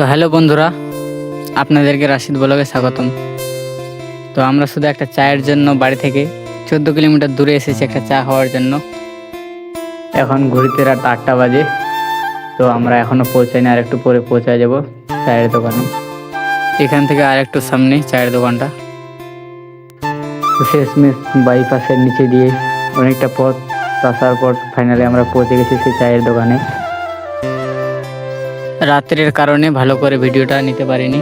তো হ্যালো বন্ধুরা, আপনাদেরকে রাশিদ ব্লগে স্বাগতম। তো আমরা শুধু একটা চায়ের জন্য বাড়ি থেকে 14 কিলোমিটার দূরে এসেছি একটা চা খাওয়ার জন্য। এখন ঘড়িতে রাত 8টা বাজে। তো আমরা এখনও পৌঁছাইনি, আর একটু পরে পৌঁছায় যাব চায়ের দোকানে। এখান থেকে আর একটু সামনে চায়ের দোকানটা। তো শেষমেশ বাইপাসের নিচে দিয়ে অনেকটা পথ আসার পর ফাইনালি আমরা পৌঁছে গেছি সেই চায়ের দোকানে। রাত্রের কারণে ভালো করে ভিডিওটা নিতে পারিনি।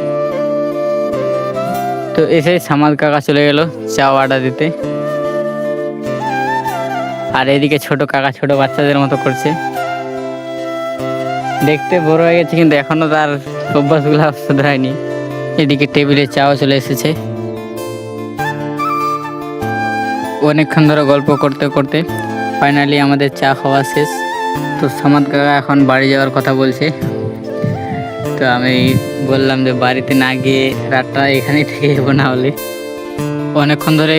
তো এসে সামাদ কাকা চলে গেল চা অর্ডার দিতে, আর এদিকে ছোট কাকা ছোট বাচ্চাদের মতো করছে। দেখতে বড় হয়ে গেছে কিন্তু এখনো তার অভ্যাসগুলো শুধরায়নি। এদিকে টেবিলে চাও চলে এসেছে। অনেকক্ষণ ধরে গল্প করতে করতে ফাইনালি আমাদের চা খাওয়া শেষ। তো সামাদ কাকা এখন বাড়ি যাওয়ার কথা বলছে। তো আমি বললাম যে বাড়িতে না গিয়ে রাতটা এখানেই থেকে যাবো, না হলে। অনেকক্ষণ ধরে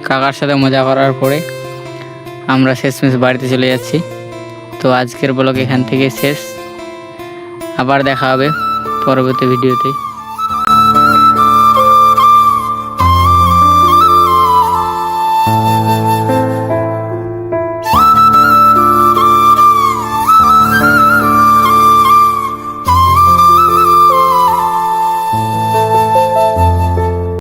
কাকার সাথে মজা করার পরে আমরা শেষমেশ বাড়িতে চলে যাচ্ছি। তো আজকের ব্লগ এখান থেকে শেষ। আবার দেখা হবে পরবর্তী ভিডিওতে।